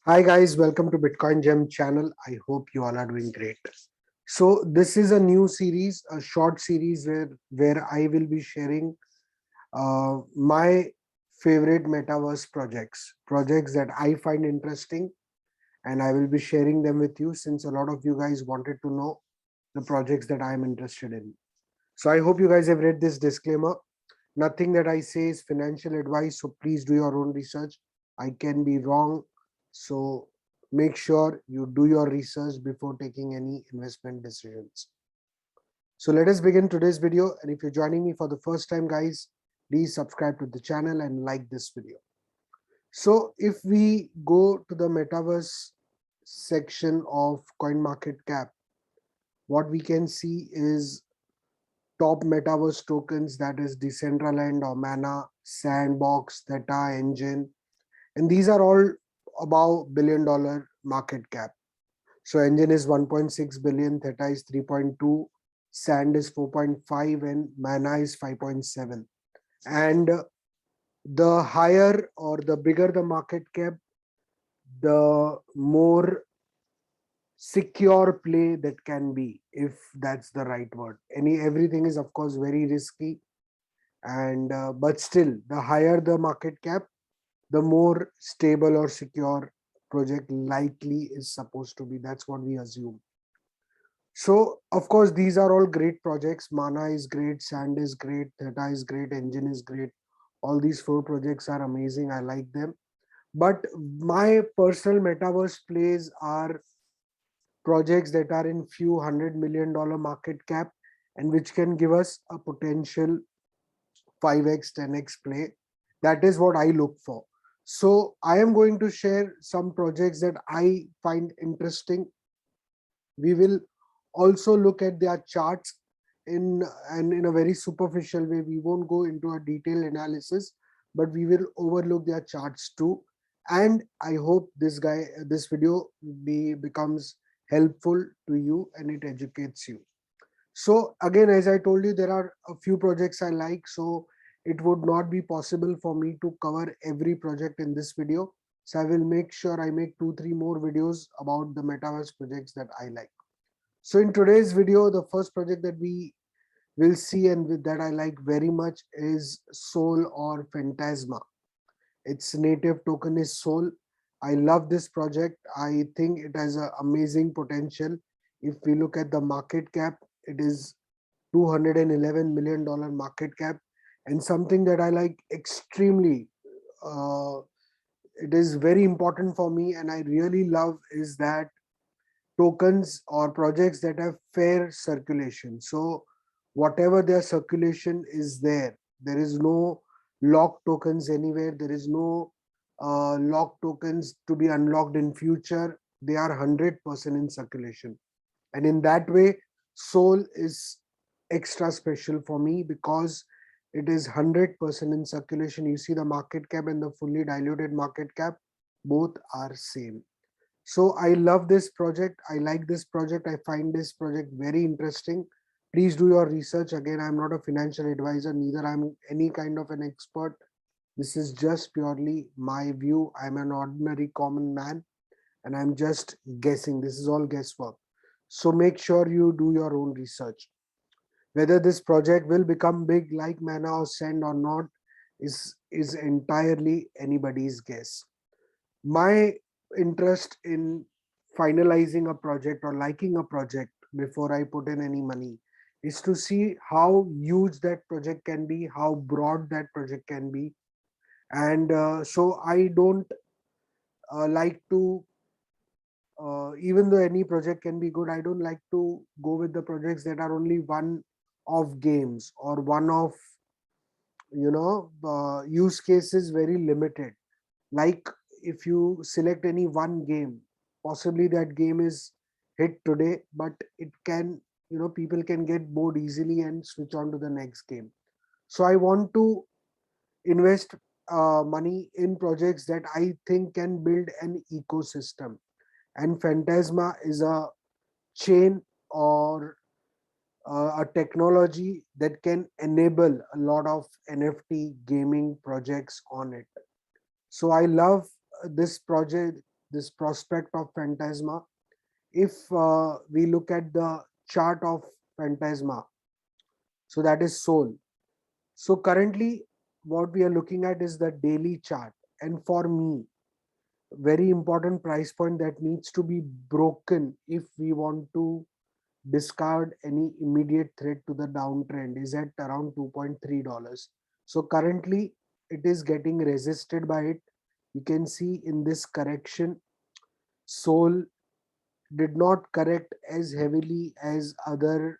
Hi guys, welcome to Bitcoingem channel. I hope you all are doing great. So this is a new series, a short series where I will be sharing my favorite metaverse projects that I find interesting, and I will be sharing them with you since a lot of you guys wanted to know the projects that I am interested in. So I hope you guys have read this disclaimer. Nothing that I say is financial advice, so please do your own research. I can be wrong, so make sure you do your research before taking any investment decisions. So let us begin today's video. And if you're joining me for the first time, guys, please subscribe to the channel and like this video. So if we go to the metaverse section of CoinMarketCap, what we can see is top metaverse tokens, that is Decentraland or Mana, Sandbox, Theta, Engine, and these are all about $1 billion market cap. So Engine is 1.6 billion, Theta is 3.2, Sand is 4.5, and Mana is 5.7. And the higher or the bigger the market cap, the more secure play that can be, if that's the right word. Everything is of course very risky, and but still, the higher the market cap, the more stable or secure project likely is supposed to be. That's what we assume. So of course these are all great projects. Mana is great, Sand is great, Theta is great, Engine is great. All these four projects are amazing. I like them. But my personal metaverse plays are projects that are in few $100 million market cap and which can give us a potential 5x 10x play. That is what I look for. So I am going to share some projects that I find interesting. We will also look at their charts in a very superficial way. We won't go into a detailed analysis, but we will overlook their charts too. And I hope this video becomes helpful to you and it educates you. So again, as I told you, there are a few projects I like, so it would not be possible for me to cover every project in this video. So I will make sure I make 2-3 more videos about the metaverse projects that I like. So in today's video, the first project that we will see and that I like very much is Soul or Phantasma. Its native token is Soul. I love this project. I think it has an amazing potential. If we look at the market cap, it is $211 million market cap, and something that I like extremely, uh, it is very important for me and I really love, is that tokens or projects that have fair circulation. So whatever their circulation is there is no locked tokens anywhere. There is no locked tokens to be unlocked in future. They are 100% in circulation. And in that way, Soul is extra special for me because it is 100% in circulation. You see the market cap and the fully diluted market cap, both are same. So I love this project. I like this project. I find this project very interesting. Please do your research. Again, I'm not a financial advisor, neither I'm any kind of an expert. This is just purely my view. I'm an ordinary common man and I'm just guessing. This is all guesswork. So make sure you do your own research. Whether this project will become big like Mana or Send or not is entirely anybody's guess. My interest in finalizing a project or liking a project before I put in any money is to see how huge that project can be, how broad that project can be. And so I don't like to, even though any project can be good, I don't like to go with the projects that are only one of games or one of, use cases very limited. Like if you select any one game, possibly that game is hit today, but it can, people can get bored easily and switch on to the next game. So I want to invest money in projects that I think can build an ecosystem. And Phantasma is a chain or a technology that can enable a lot of NFT gaming projects on it. So I love this project, this prospect of Phantasma. If we look at the chart of Phantasma, so that is Sol. So currently, what we are looking at is the daily chart. And for me, very important price point that needs to be broken if we want to discard any immediate threat to the downtrend is at around $2.3. So currently it is getting resisted by it. You can see in this correction, Sol did not correct as heavily as other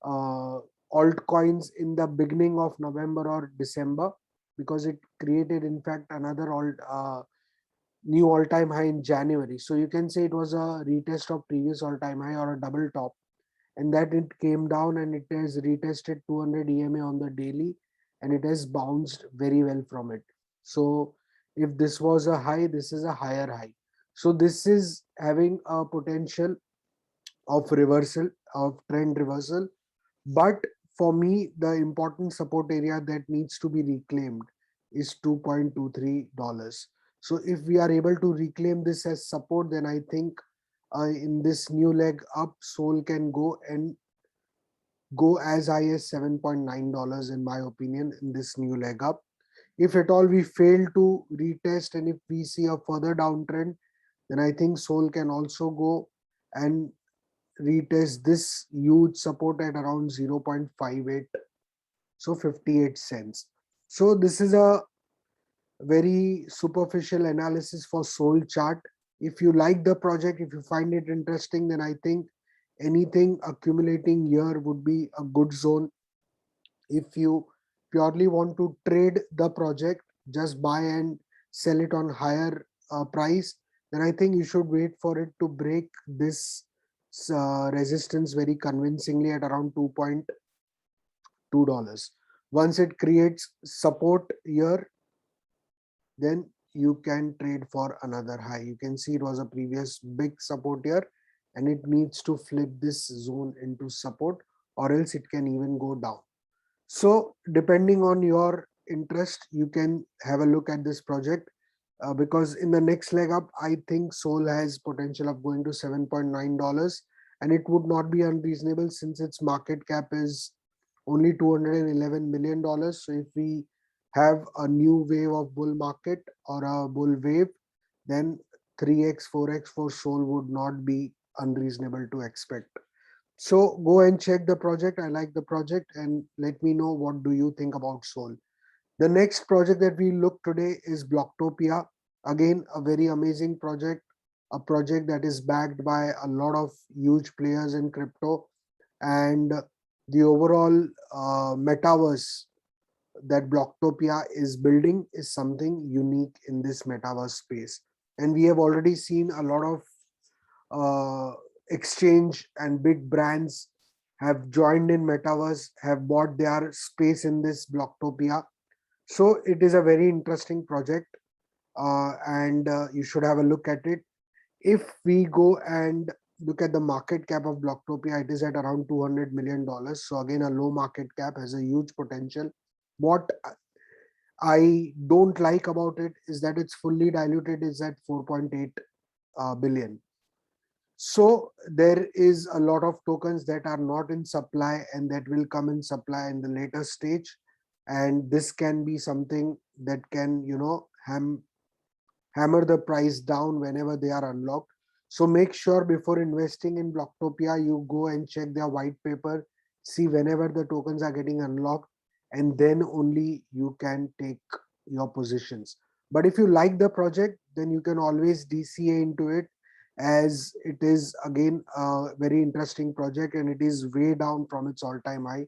uh, altcoins in the beginning of November or December, because it created in fact another new all-time high in January. So you can say it was a retest of previous all-time high or a double top, and that it came down and it has retested 200 EMA on the daily, and it has bounced very well from it. So if this was a high, this is a higher high. So this is having a potential of reversal, of trend reversal. But for me, the important support area that needs to be reclaimed is $2.23. So if we are able to reclaim this as support, then I think in this new leg up, Sol can go as high as $7.9 in my opinion in this new leg up. If at all we fail to retest and if we see a further downtrend, then I think Sol can also go and retest this huge support at around 0.58, so 58 cents. So this is a very superficial analysis for Sol chart. If you like the project, if you find it interesting, then I think anything accumulating here would be a good zone. If you purely want to trade the project, just buy and sell it on higher price, then I think you should wait for it to break this resistance very convincingly at around $2.2. Once it creates support here, then you can trade for another high. You can see it was a previous big support here, and it needs to flip this zone into support, or else it can even go down. So depending on your interest, you can have a look at this project, because in the next leg up, I think Sol has potential of going to $7.9, and it would not be unreasonable since its market cap is only $211 million. So if we have a new wave of bull market or a bull wave, then 3x, 4x for Sol would not be unreasonable to expect. So go and check the project. I like the project, and let me know what do you think about Sol. The next project that we look today is Blocktopia. Again, a very amazing project, a project that is backed by a lot of huge players in crypto, and the overall metaverse that Blocktopia is building is something unique in this metaverse space. And we have already seen a lot of uh, exchange and big brands have joined in metaverse, have bought their space in this Blocktopia. So it is a very interesting project, and you should have a look at it. If we go and look at the market cap of Blocktopia, it is at around $200 million. So again, a low market cap has a huge potential. What I don't like about it is that it's fully diluted is at 4.8 billion. So there is a lot of tokens that are not in supply and that will come in supply in the later stage. And this can be something that can, hammer the price down whenever they are unlocked. So make sure before investing in Blocktopia, you go and check their white paper, see whenever the tokens are getting unlocked, and then only you can take your positions. But if you like the project, then you can always DCA into it, as it is again a very interesting project, and it is way down from its all-time high.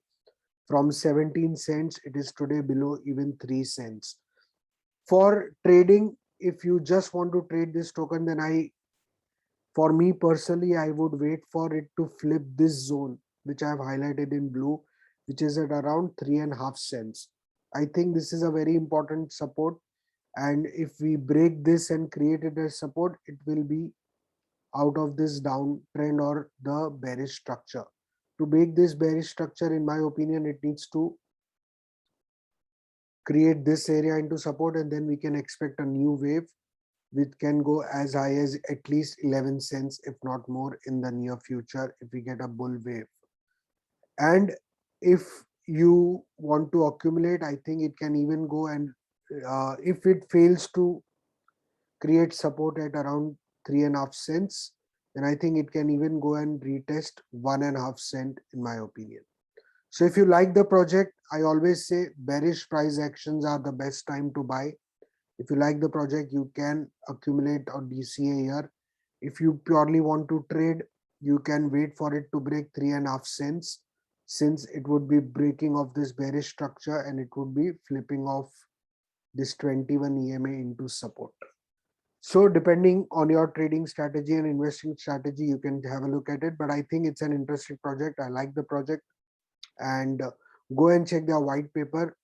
From 17 cents, it is today below even 3 cents. For trading, if you just want to trade this token, then for me personally, I would wait for it to flip this zone, which I have highlighted in blue, which is at around 3.5 cents. I think this is a very important support. And if we break this and create it as support, it will be out of this downtrend or the bearish structure. To break this bearish structure, in my opinion, it needs to create this area into support, and then we can expect a new wave. which can go as high as at least 11 cents, if not more, in the near future if we get a bull wave. And if you want to accumulate, I think it can even go and if it fails to create support at around 3.5 cents, then I think it can even go and retest 1.5 cent, in my opinion. So if you like the project, I always say bearish price actions are the best time to buy. If you like the project, you can accumulate or DCA here. If you purely want to trade, you can wait for it to break 3.5 cents, since it would be breaking off this bearish structure and it would be flipping off this 21 EMA into support. So depending on your trading strategy and investing strategy, you can have a look at it. But I think it's an interesting project. I like the project, and go and check their white paper,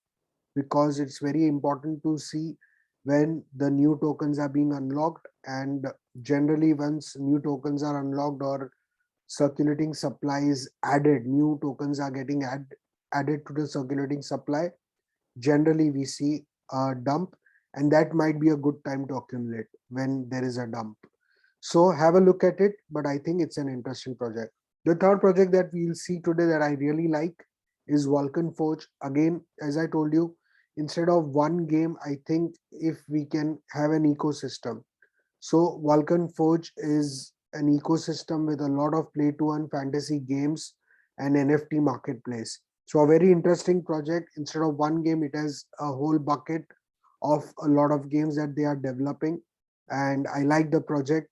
because it's very important to see when the new tokens are being unlocked. And generally, once new tokens are unlocked or circulating supply is added, new tokens are getting added to the circulating supply, generally we see a dump, and that might be a good time to accumulate when there is a dump. So have a look at it, but I think it's an interesting project. The third project that we'll see today that I really like is Vulcan Forge. Again, as I told you, instead of one game, I think if we can have an ecosystem. So Vulcan Forge is an ecosystem with a lot of play to earn fantasy games and NFT marketplace. So a very interesting project. Instead of one game, it has a whole bucket of a lot of games that they are developing. And I like the project.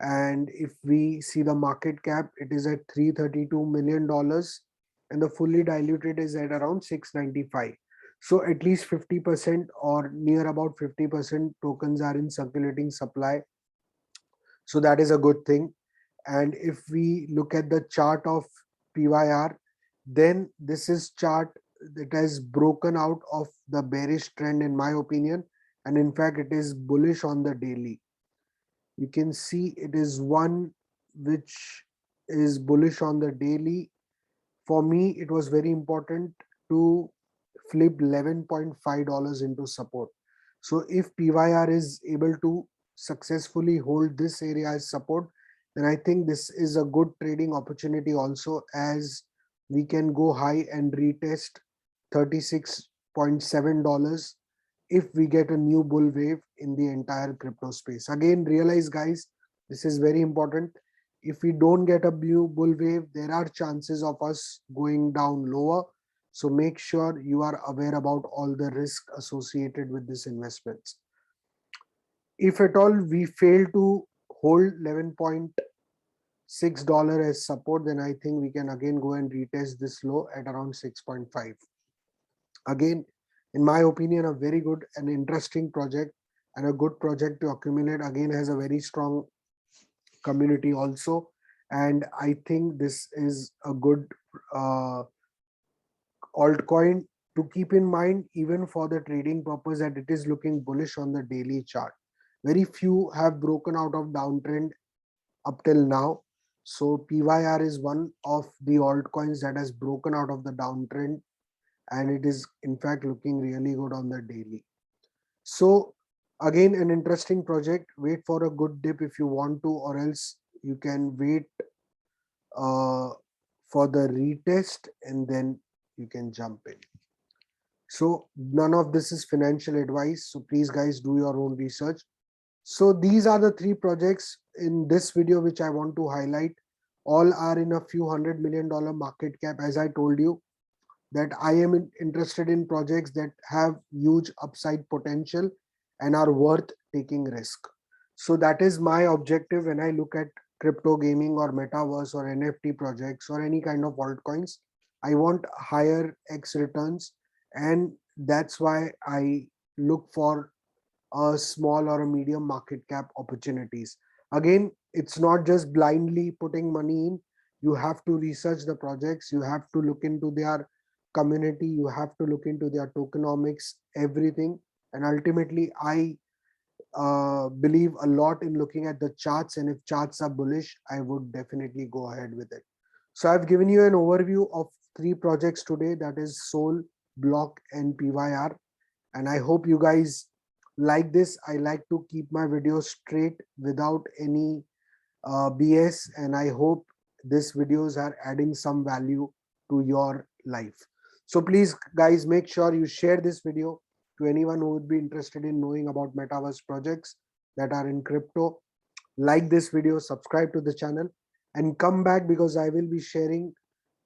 And if we see the market cap, it is at $332 million, and the fully diluted is at around 695. So at least 50% or near about 50% tokens are in circulating supply. So that is a good thing. And if we look at the chart of PYR, then this is chart that has broken out of the bearish trend, in my opinion. And in fact, it is bullish on the daily. You can see it is one which is bullish on the daily. For me, it was very important to flip $11.5 into support. So if PYR is able to successfully hold this area as support, then I think this is a good trading opportunity also, as we can go high and retest $36.7 if we get a new bull wave in the entire crypto space. Again, realize guys, this is very important. If we don't get a new bull wave, there are chances of us going down lower. So make sure you are aware about all the risk associated with this investments. If at all we fail to hold $11.6 as support, then I think we can again go and retest this low at around 6.5. Again, in my opinion, a very good and interesting project, and a good project to accumulate. Again, has a very strong community also, and I think this is a good altcoin to keep in mind, even for the trading purpose, that it is looking bullish on the daily chart. Very few have broken out of downtrend up till now. So PYR is one of the altcoins that has broken out of the downtrend, and it is in fact looking really good on the daily. So again, an interesting project. Wait for a good dip if you want to, or else you can wait for the retest and then you can jump in. So none of this is financial advice, so please guys do your own research. So these are the three projects in this video which I want to highlight. All are in a few $100 million market cap. As I told you, that I am interested in projects that have huge upside potential and are worth taking risk. So that is my objective when I look at crypto gaming or metaverse or NFT projects or any kind of altcoins. I want higher X returns, and that's why I look for a small or a medium market cap opportunities. Again, it's not just blindly putting money in. You have to research the projects, you have to look into their community, you have to look into their tokenomics, everything. And ultimately, I believe a lot in looking at the charts, and if charts are bullish, I would definitely go ahead with it. So I've given you an overview of three projects today, that is Soul, Block, and PYR. And I hope you guys Like this, I like to keep my videos straight without any BS, and I hope these videos are adding some value to your life. So please, guys, make sure you share this video to anyone who would be interested in knowing about metaverse projects that are in crypto. Like this video, subscribe to the channel, and come back because I will be sharing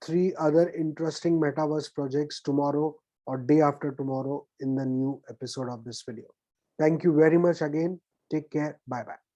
3 other interesting metaverse projects tomorrow or day after tomorrow in the new episode of this video. Thank you very much again. Take care. Bye bye.